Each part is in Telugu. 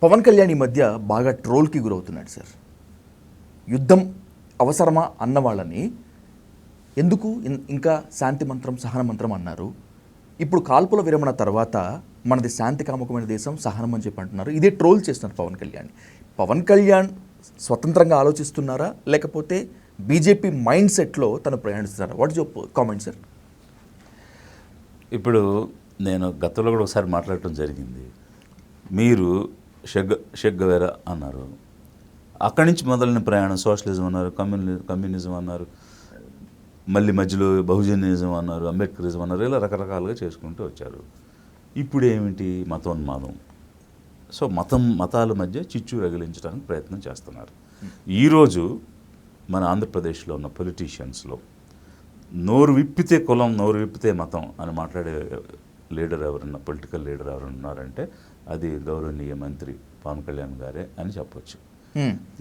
పవన్ కళ్యాణ్ ఈ మధ్య బాగా ట్రోల్కి గురవుతున్నాడు సార్. యుద్ధం అవసరమా అన్న వాళ్ళని ఎందుకు ఇంకా శాంతి మంత్రం సహన మంత్రం అన్నారు. ఇప్పుడు కాల్పుల విరమణ తర్వాత మనది శాంతి కాముకమైన దేశం సహనం అని చెప్పి అంటున్నారు. ఇదే ట్రోల్ చేస్తున్నారు పవన్ కళ్యాణ్. పవన్ కళ్యాణ్ స్వతంత్రంగా ఆలోచిస్తున్నారా లేకపోతే బీజేపీ మైండ్ సెట్లో తను ప్రయాణిస్తున్నారా? What is your comment sir? ఇప్పుడు నేను గతంలో కూడా ఒకసారి మాట్లాడటం జరిగింది. మీరు షెగ్గవేరా అన్నారు, అక్కడి నుంచి మొదలైన ప్రయాణం సోషలిజం అన్నారు, కమ్యూనిజం అన్నారు, మళ్ళీ మధ్యలో బహుజనిజం అన్నారు, అంబేద్కరిజం అన్నారు, ఇలా రకరకాలుగా చేసుకుంటూ వచ్చారు. ఇప్పుడు ఏమిటి? మతోన్మాదం. సో మతాల మధ్య చిచ్చు రగిలించడానికి ప్రయత్నం చేస్తున్నారు. ఈరోజు మన ఆంధ్రప్రదేశ్లో ఉన్న పొలిటీషియన్స్లో నోరు విప్పితే కులం, నోరు విప్పితే మతం అని మాట్లాడే లీడర్ ఎవరన్నా, పొలిటికల్ లీడర్ ఎవరన్నా ఉన్నారంటే అది గౌరవనీయ మంత్రి పవన్ కళ్యాణ్ గారే అని చెప్పొచ్చు.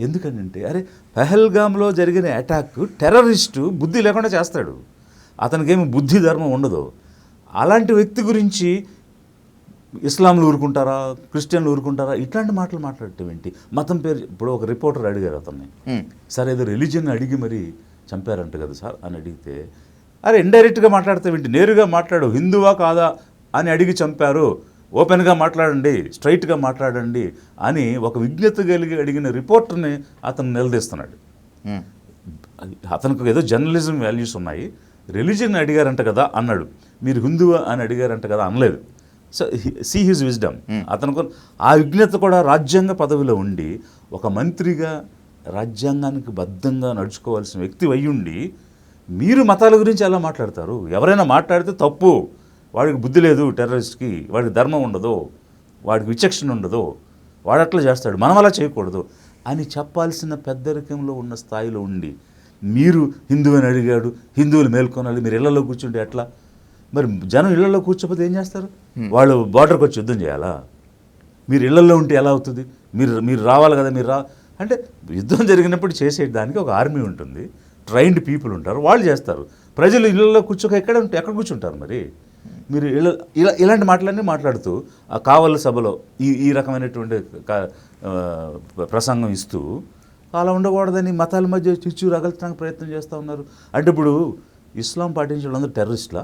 ఎందుకంటే అరే పెహల్గామ్లో జరిగిన అటాక్ టెర్రరిస్టు బుద్ధి లేకుండా చేస్తాడు, అతనికేమి బుద్ధి ధర్మం ఉండదు. అలాంటి వ్యక్తి గురించి ఇస్లాంలు ఊరుకుంటారా, క్రిస్టియన్లు ఊరుకుంటారా? ఇట్లాంటి మాటలు మాట్లాడటం ఏంటి? మతం పేరు. ఇప్పుడు ఒక రిపోర్టర్ అడిగారు అతన్ని, సార్ ఏదో రిలీజియన్ అడిగి మరి చంపారంట కదా సార్ అని అడిగితే, అరే ఇండైరెక్ట్గా మాట్లాడతావేంటి, నేరుగా మాట్లాడు, హిందువా కాదా అని అడిగి చంపారు, ఓపెన్గా మాట్లాడండి, స్ట్రైట్గా మాట్లాడండి అని ఒక విజ్ఞత కలిగి అడిగిన రిపోర్టర్ని అతను నిలదీస్తున్నాడు. అతనికి ఏదో జర్నలిజం వాల్యూస్ ఉన్నాయి, రిలీజియన్ అడిగారంట కదా అన్నాడు, మీరు హిందువా అని అడిగారంట కదా అనలేదు. So see his wisdom. అతనికి ఆ విజ్ఞత కూడా రాజ్యాంగ పదవిలో ఉండి ఒక మంత్రిగా రాజ్యాంగానికి బద్ధంగా నడుచుకోవాల్సిన వ్యక్తి అయ్యుండి మీరు మతాల గురించి ఎలా మాట్లాడతారు? ఎవరైనా మాట్లాడితే తప్పు, వాడికి బుద్ధి లేదు, టెర్రరిస్ట్కి వాడికి ధర్మం ఉండదు, వాడికి విచక్షణ ఉండదు, వాడు అట్లా చేస్తాడు, మనం అలా చేయకూడదు అని చెప్పాల్సిన పెద్దరికంలో ఉన్న స్థాయిలో ఉండి మీరు హిందువు అని అడిగాడు, హిందువులు మేల్కొనాలి, మీరు ఇళ్లలో కూర్చుంటే ఎట్లా? మరి జనం ఇళ్లలో కూర్చోపోతే ఏం చేస్తారు? వాళ్ళు బార్డర్కి వచ్చి యుద్ధం చేయాలా? మీరు ఇళ్లలో ఉంటే ఎలా అవుతుంది? మీరు రావాలి కదా, మీరు అంటే యుద్ధం జరిగినప్పుడు చేసేదానికి ఒక ఆర్మీ ఉంటుంది, ట్రైన్డ్ పీపుల్ ఉంటారు, వాళ్ళు చేస్తారు. ప్రజలు ఇళ్లలో కూర్చోక ఎక్కడ కూర్చుంటారు? మరి మీరు ఇలాంటి మాటలన్నీ మాట్లాడుతూ ఆ కావల సభలో ఈ రకమైనటువంటి ప్రసంగం ఇస్తూ అలా ఉండకూడదని మతాల మధ్య చిచ్చు రగల్చడానికి ప్రయత్నం చేస్తూ ఉన్నారు. అంటే ఇప్పుడు ఇస్లాం పాటించే వాళ్ళందరూ టెర్రరిస్టులా?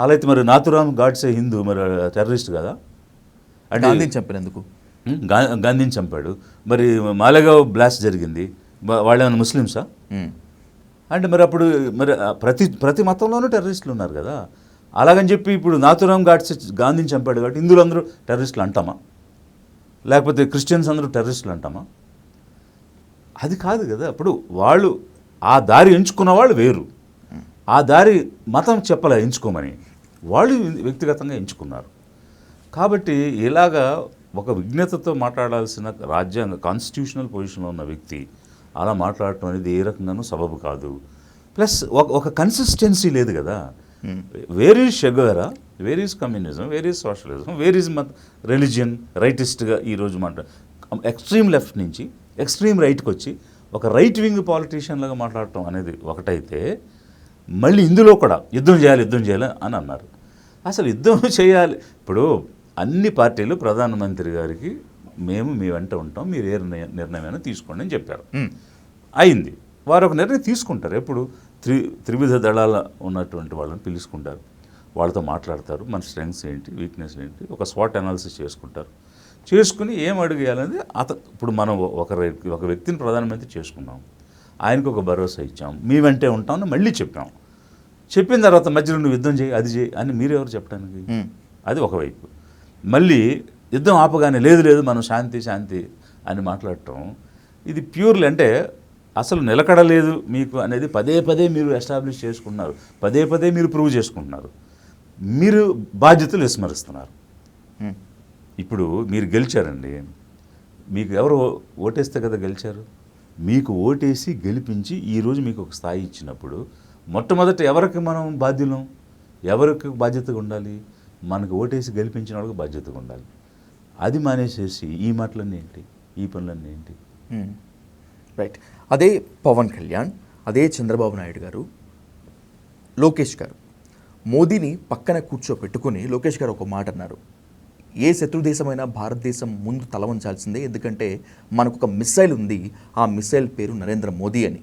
అలా అయితే మరి నాథురామ్ గాడ్సే హిందూ, మరి టెర్రరిస్ట్ కదా? అంటే గాంధీని చంపినందుకు, గాంధీని చంపాడు. మరి మాలేగావ్ బ్లాస్ట్ జరిగింది, వాళ్ళేమైనా ముస్లిమ్సా? అంటే మరి అప్పుడు మరి ప్రతి మతంలోనూ టెర్రరిస్టులు ఉన్నారు కదా. అలాగని చెప్పి ఇప్పుడు నాథురామ్ గాడ్సే గాంధీని చంపాడు కాబట్టి హిందువులు అందరూ టెర్రరిస్టులు అంటామా? లేకపోతే క్రిస్టియన్స్ అందరూ టెర్రరిస్టులు అంటామా? అది కాదు కదా. ఇప్పుడు వాళ్ళు ఆ దారి ఎంచుకున్న వాళ్ళు వేరు, ఆ దారి మతం చెప్పలే ఎంచుకోమని, వాళ్ళు వ్యక్తిగతంగా ఎంచుకున్నారు. కాబట్టి ఇలాగా ఒక విజ్ఞతతో మాట్లాడాల్సిన రాజ్యాంగ కాన్స్టిట్యూషనల్ పొజిషన్లో ఉన్న వ్యక్తి అలా మాట్లాడటం అనేది ఏ రకంగానూ సబబు కాదు. ప్లస్ ఒక కన్సిస్టెన్సీ లేదు కదా. Where is Che Guevara, where is communism, where is socialism, where is religion? రైటిస్ట్గా ఈరోజు ఎక్స్ట్రీమ్ లెఫ్ట్ నుంచి ఎక్స్ట్రీమ్ రైట్కి వచ్చి ఒక రైట్ వింగ్ పాలిటీషియన్లాగా మాట్లాడటం అనేది ఒకటైతే, మళ్ళీ ఇందులో కూడా యుద్ధం చేయాలి అని అన్నారు. అసలు యుద్ధం చేయాలి. ఇప్పుడు అన్ని పార్టీలు ప్రధానమంత్రి గారికి మేము మీ వెంట ఉంటాం, మీరు ఏ నిర్ణయమైనా తీసుకోండి అని చెప్పారు. అయింది. వారు ఒక నిర్ణయం తీసుకుంటారు. ఎప్పుడు త్రివిధ దళాల ఉన్నటువంటి వాళ్ళని పిలుచుకుంటారు, వాళ్ళతో మాట్లాడతారు, మన స్ట్రెంగ్స్ ఏంటి, వీక్నెస్ ఏంటి, ఒక స్వాట్ అనాలిసిస్ చేసుకుంటారు. చేసుకుని ఏం అడిగేయాలనేది ఇప్పుడు మనం ఒక వ్యక్తిని ప్రధానమంత్రి చేసుకున్నాం, ఆయనకు ఒక భరోసా ఇచ్చాం, మీ వెంటే ఉంటామని మళ్ళీ చెప్పాం. చెప్పిన తర్వాత మధ్యలో నువ్వు యుద్ధం చేయి, అది చేయి అని మీరెవరు చెప్పడానికి? అది ఒకవైపు. మళ్ళీ యుద్ధం ఆపగానే లేదు మనం శాంతి అని మాట్లాడటం, ఇది ప్యూర్లీ అంటే అసలు నిలకడలేదు మీకు అనేది పదే మీరు ఎస్టాబ్లిష్ చేసుకున్నారు, పదే మీరు ప్రూవ్ చేసుకుంటున్నారు, మీరు బాధ్యతలు విస్మరిస్తున్నారు. ఇప్పుడు మీరు గెలిచారండి, మీకు ఎవరు ఓటేస్తే కదా గెలిచారు? మీకు ఓటేసి గెలిపించి ఈరోజు మీకు ఒక స్థాయి ఇచ్చినప్పుడు మొట్టమొదట ఎవరికి మనం బాధ్యులం, ఎవరికి బాధ్యతగా ఉండాలి? మనకు ఓటేసి గెలిపించిన వాళ్ళకి బాధ్యతగా ఉండాలి. అది మానేసేసి ఈ మాటలన్నీ ఏంటి, ఈ పనులన్నీ ఏంటి? రైట్. అదే పవన్ కళ్యాణ్, అదే చంద్రబాబు నాయుడు గారు, లోకేష్ గారు మోదీని పక్కన కూర్చోపెట్టుకుని లోకేష్ గారు ఒక మాట అన్నారు, ఏ శత్రు దేశమైనా భారతదేశం ముందు తల వంచాల్సిందే, ఎందుకంటే మనకు ఒక మిస్సైల్ ఉంది, ఆ మిస్సైల్ పేరు నరేంద్ర మోదీ అని.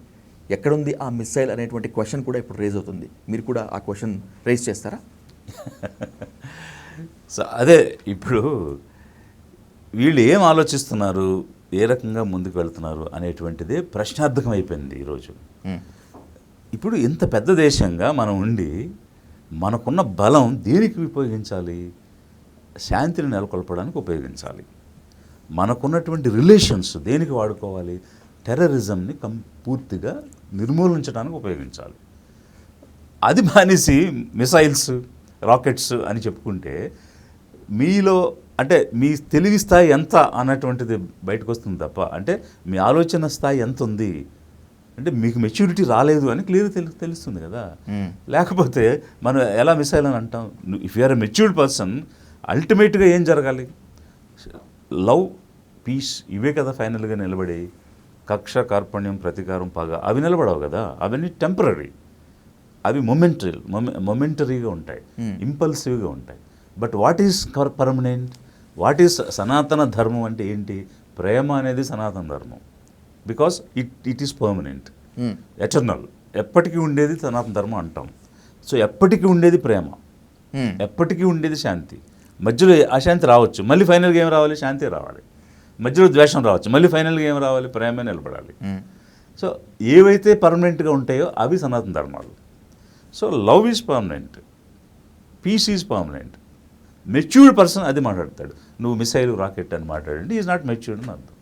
ఎక్కడుంది ఆ మిస్సైల్ అనేటువంటి క్వశ్చన్ కూడా ఇప్పుడు రేజ్ అవుతుంది. మీరు కూడా ఆ క్వశ్చన్ రేజ్ చేస్తారా? సో అదే ఇప్పుడు వీళ్ళు ఏం ఆలోచిస్తున్నారు, ఏ రకంగా ముందుకు వెళ్తున్నారు అనేటువంటిదే ప్రశ్నార్థకం అయిపోయింది ఈరోజు. ఇప్పుడు ఇంత పెద్ద దేశంగా మనం ఉండి మనకున్న బలం దేనికి ఉపయోగించాలి? శాంతిని నెలకొల్పడానికి ఉపయోగించాలి. మనకున్నటువంటి రిలేషన్స్ దేనికి వాడుకోవాలి? టెర్రరిజంని పూర్తిగా నిర్మూలించడానికి ఉపయోగించాలి. అది మానేసి మిసైల్స్, రాకెట్స్ అని చెప్పుకుంటే మీలో అంటే మీ తెలివి స్థాయి ఎంత అన్నటువంటిది బయటకు వస్తుంది తప్ప, అంటే మీ ఆలోచన స్థాయి ఎంత ఉంది అంటే మీకు మెచ్యూరిటీ రాలేదు అని క్లియర్ తెలుస్తుంది కదా. లేకపోతే మనం ఎలా మిసైల్ అని అంటాం? If you are a matured person, అల్టిమేట్గా ఏం జరగాలి? లవ్, పీస్, ఇవే కదా ఫైనల్గా నిలబడేవి. కక్ష, కార్పణ్యం, ప్రతీకారం, పగ అవి నిలబడవు కదా. అవన్నీ టెంపరీ, అవి మొమెంటరీగా ఉంటాయి, ఇంపల్సివ్గా ఉంటాయి. But what is permanent? What is సనాతన ధర్మం అంటే ఏంటి? ప్రేమ అనేది సనాతన ధర్మం. Because it is permanent, eternal, ఎప్పటికీ ఉండేది సనాతన ధర్మం అంటాం. సో ఎప్పటికీ ఉండేది ప్రేమ, ఎప్పటికీ ఉండేది శాంతి. మధ్యలో అశాంతి రావచ్చు, మళ్ళీ ఫైనల్గా ఏం రావాలి? శాంతి రావాలి. మధ్యలో ద్వేషం రావచ్చు, మళ్ళీ ఫైనల్గా ఏం రావాలి? ప్రేమే నిలబడాలి. సో ఏవైతే పర్మనెంట్గా ఉంటాయో అవి సనాతన ధర్మాలు. So love is permanent, peace is permanent. Matured person అది మాట్లాడతాడు. నువ్వు మిసైల్, రాకెట్ అని మాట్లాడండి, ఈజ్ నాట్ మెచ్యూర్డ్ అని అర్థం.